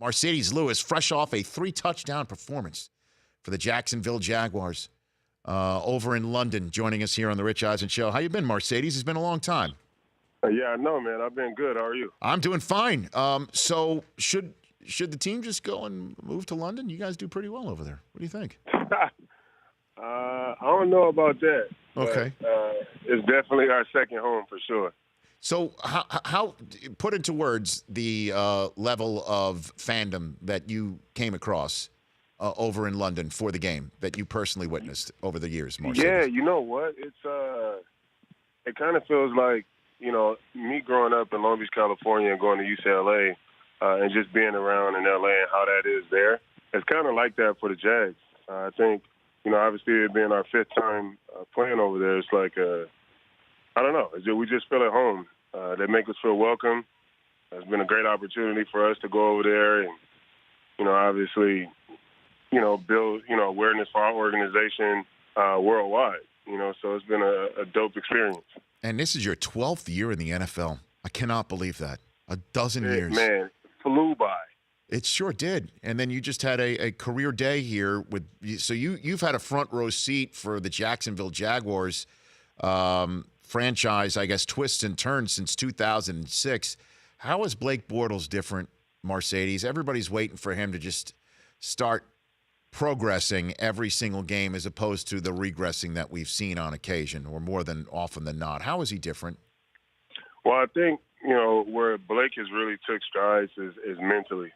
Marcedes Lewis, fresh off a 3-touchdown performance for the Jacksonville Jaguars over in London, joining us here on the Rich Eisen Show. How you been, Marcedes? It's been a long time. Yeah, I know, man. I've been good. How are you? I'm doing fine. So should the team just go and move to London? You guys do pretty well over there. What do you think? I don't know about that. Okay. But, it's definitely our second home for sure. So how put into words the level of fandom that you came across over in London for the game that you personally witnessed over the years, Marcedes? Yeah, you know what? It's it kind of feels like, me growing up in Long Beach, California, and going to UCLA, and just being around in LA and how that is there. It's kind of like that for the Jags. I think, obviously it being our fifth time playing over there, it's like, I don't know. We just feel at home. They make us feel welcome. It's been a great opportunity for us to go over there and, obviously, build, awareness for our organization worldwide. So it's been a dope experience. And this is your 12th year in the NFL. I cannot believe that. A dozen years. Man, flew by. It sure did. And then you just had a career day here with. So you've had a front row seat for the Jacksonville Jaguars franchise, I guess, twists and turns since 2006. How is Blake Bortles different, Marcedes? Everybody's waiting for him to just start progressing every single game as opposed to the regressing that we've seen on occasion or more than often than not. How is he different? Well, I think, where Blake has really took strides is mentally.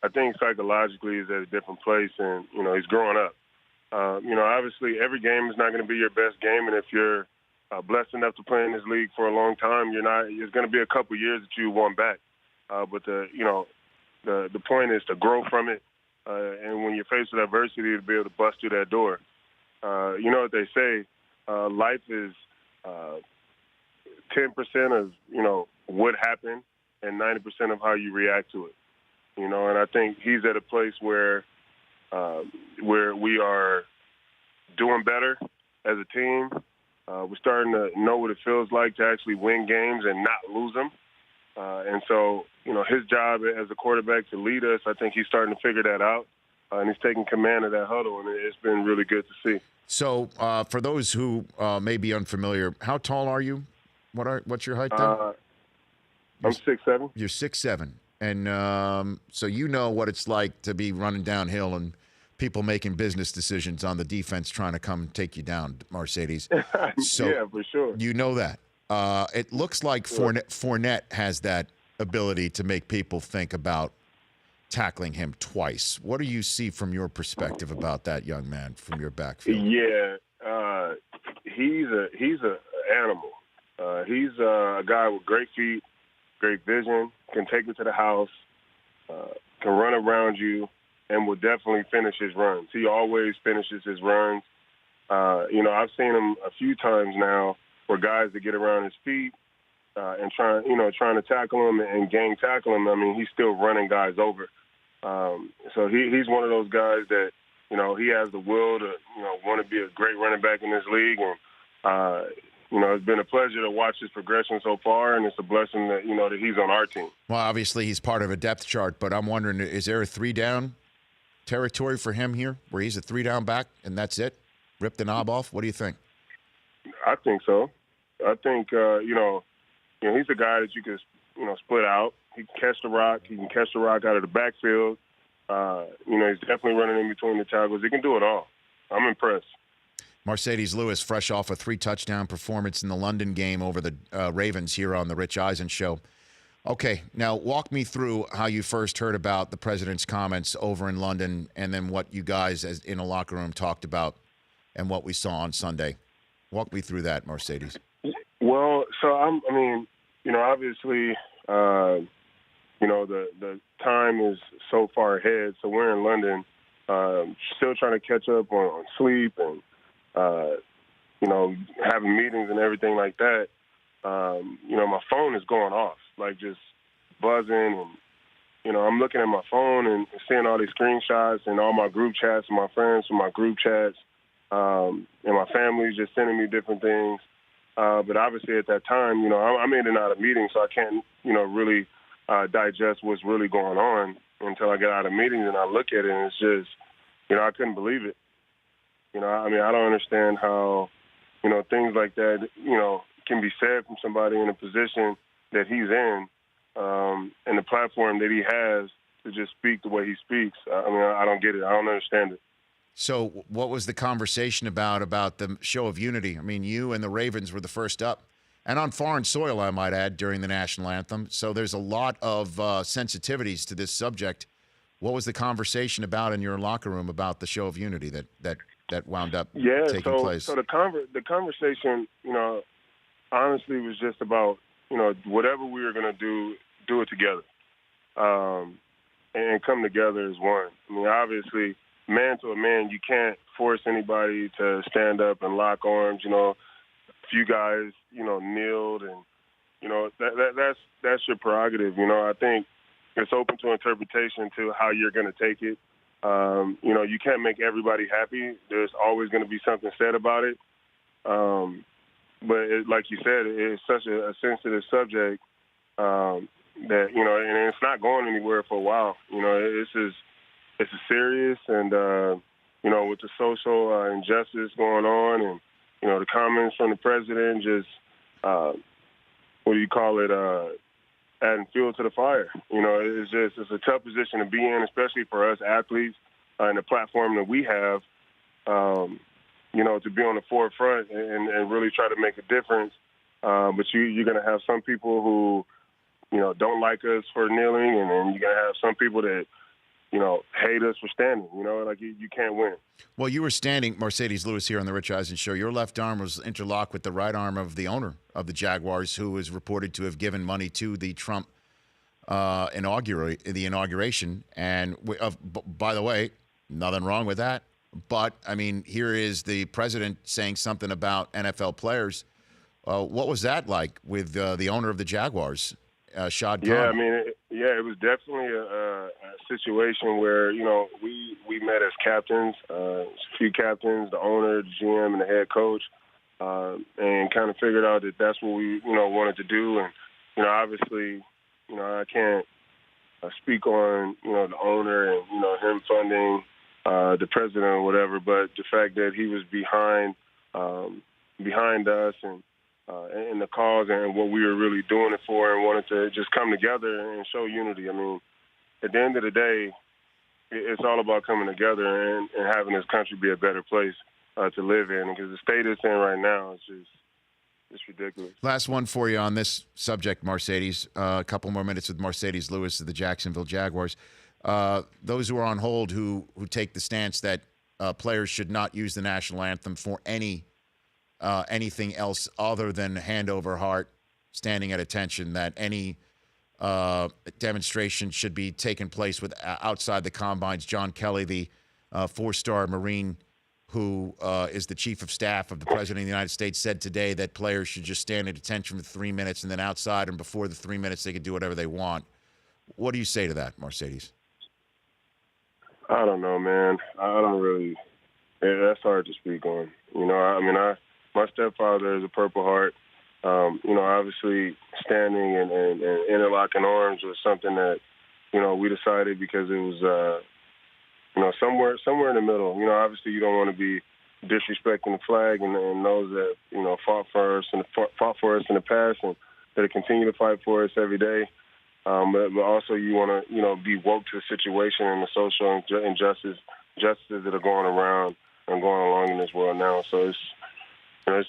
I think psychologically he's at a different place and, he's growing up. Obviously every game is not going to be your best game, and if you're blessed enough to play in this league for a long time, it's going to be a couple years that you want back. But the point is to grow from it. And when you're faced with adversity, to be able to bust through that door. You know what they say, life is 10% of, what happened and 90% of how you react to it. And I think he's at a place where we are doing better as a team. We're starting to know what it feels like to actually win games and not lose them. And so, his job as a quarterback to lead us, I think he's starting to figure that out. And he's taking command of that huddle, and it's been really good to see. So, for those who may be unfamiliar, how tall are you? What's your height then? I'm 6'7". You're 6'7". And so you know what it's like to be running downhill and people making business decisions on the defense trying to come take you down, Marcedes. So yeah, for sure. You know that. It looks like Fournette has that ability to make people think about tackling him twice. What do you see from your perspective about that young man from your backfield? Yeah, he's a animal. He's a guy with great feet, great vision, can take it to the house, can run around you, and will definitely finish his runs. He always finishes his runs. I've seen him a few times now where guys that get around his feet and trying to tackle him and gang tackle him. I mean, he's still running guys over. So he's one of those guys that, he has the will to, want to be a great running back in this league. And, it's been a pleasure to watch his progression so far, and it's a blessing that, that he's on our team. Well, obviously he's part of a depth chart, but I'm wondering, is there a 3-down territory for him here where he's a 3-down back and that's it? Rip the knob off? What do you think? I think so. I think, he's a guy that you can, split out. He can catch the rock. He can catch the rock out of the backfield. He's definitely running in between the tackles. He can do it all. I'm impressed. Marcedes Lewis, fresh off a 3-touchdown performance in the London game over the Ravens here on the Rich Eisen Show. Okay, now walk me through how you first heard about the president's comments over in London and then what you guys in a locker room talked about and what we saw on Sunday. Walk me through that, Marcedes. Well, so obviously, the time is so far ahead. So we're in London, still trying to catch up on sleep and, having meetings and everything like that. My phone is going off, like just buzzing. And, I'm looking at my phone and seeing all these screenshots and all my group chats and my friends from my group chats. And my family's just sending me different things. But obviously at that time, I'm in and out of meetings, so I can't, really digest what's really going on. until I get out of meetings and I look at it, and it's just, I couldn't believe it. I mean, I don't understand how, things like that, can be said from somebody in a position that he's in, and the platform that he has to just speak the way he speaks. I mean, I don't get it. I don't understand it. So what was the conversation about the show of unity? I mean, you and the Ravens were the first up, and on foreign soil, I might add, during the national anthem. So there's a lot of sensitivities to this subject. What was the conversation about in your locker room about the show of unity that wound up taking place? So the conversation, honestly was just about, whatever we were going to do it together, and come together as one. I mean, obviously, man to a man, you can't force anybody to stand up and lock arms. A few guys, kneeled, and that's your prerogative. I think it's open to interpretation to how you're going to take it. You can't make everybody happy. There's always going to be something said about it. But like you said, it's such a sensitive subject that, and it's not going anywhere for a while. It's serious, and, with the social injustice going on, and, the comments from the president just, adding fuel to the fire. It's a tough position to be in, especially for us athletes and the platform that we have, to be on the forefront and really try to make a difference. But you're going to have some people who, don't like us for kneeling, and then you're going to have some people that, hate us for standing. You can't win. Well, you were standing, Marcedes Lewis, here on the Rich Eisen Show. Your left arm was interlocked with the right arm of the owner of the Jaguars, who is reported to have given money to the Trump inauguration. And by the way, nothing wrong with that. But, I mean, here is the president saying something about NFL players. What was that like with the owner of the Jaguars, Shad Khan? Yeah, I mean, it was definitely a situation where, we met as captains, a few captains, the owner, the GM, and the head coach, and kind of figured out that that's what we, wanted to do. And, obviously, I can't speak on, the owner and, him funding the president or whatever, but the fact that he was behind us and in the cause and what we were really doing it for, and wanted to just come together and show unity. I mean, at the end of the day, it's all about coming together and having this country be a better place to live in, because the state it's in right now is just ridiculous. Last one for you on this subject, Marcedes. A couple more minutes with Marcedes Lewis of the Jacksonville Jaguars. Those who are on hold who take the stance that players should not use the national anthem for anything else other than hand over heart, standing at attention, that any demonstration should be taking place with outside the combines. John Kelly, the four-star Marine who is the chief of staff of the President of the United States, said today that players should just stand at attention for 3 minutes, and then outside and before the 3 minutes they could do whatever they want. What do you say to that, Marcedes? I don't know, man. I don't really. That's hard to speak on. My stepfather is a Purple Heart. Obviously standing and interlocking arms was something that, we decided because it was, somewhere in the middle. Obviously you don't want to be disrespecting the flag and those that, fought for us in the past and that continue to fight for us every day. But also you want to, be woke to the situation and the social injustices that are going around and going along in this world now. So it's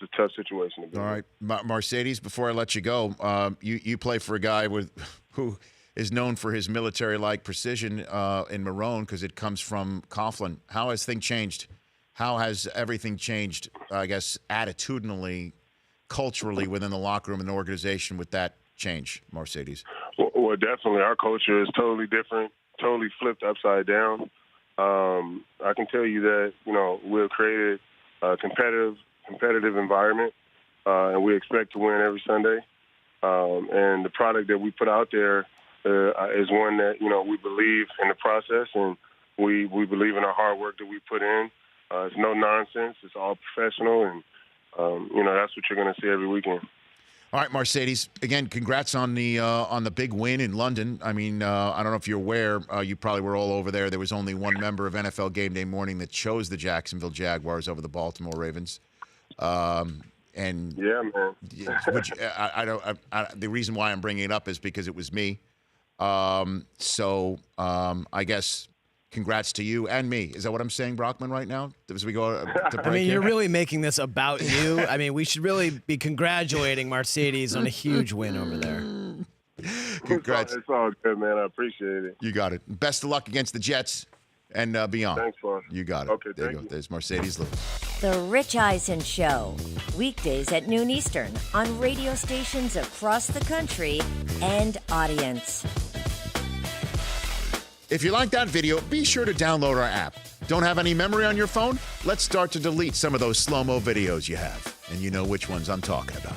a tough situation to be in. All right. Marcedes, before I let you go, you play for a guy who is known for his military-like precision in Marone, because it comes from Coughlin. How has things changed? How has everything changed, I guess, attitudinally, culturally within the locker room and the organization with that change, Marcedes? Well, definitely. Our culture is totally different, totally flipped upside down. I can tell you that, we've created a competitive environment, and we expect to win every Sunday. And the product that we put out there is one that, we believe in the process, and we believe in our hard work that we put in. It's no nonsense. It's all professional, and, that's what you're going to see every weekend. All right, Marcedes. Again, congrats on the big win in London. I mean, I don't know if you're aware. You probably were all over there. There was only one member of NFL Game Day Morning that chose the Jacksonville Jaguars over the Baltimore Ravens. And yeah, man. Which the reason why I'm bringing it up is because it was me. So I guess congrats to you and me. Is that what I'm saying, Brockman, right now? As we go to break I mean, here? you're really making this about you. I mean, we should really be congratulating Marcedes on a huge win over there. Congrats. It's all good, man. I appreciate it. You got it. Best of luck against the Jets and beyond. Thanks, boss. You got it. Okay, there you thank go. you. There's Marcedes Lewis. The Rich Eisen Show, weekdays at noon Eastern on radio stations across the country and audience. If you like that video, be sure to download our app. Don't have any memory on your phone? Let's start to delete some of those slow-mo videos you have. And you know which ones I'm talking about.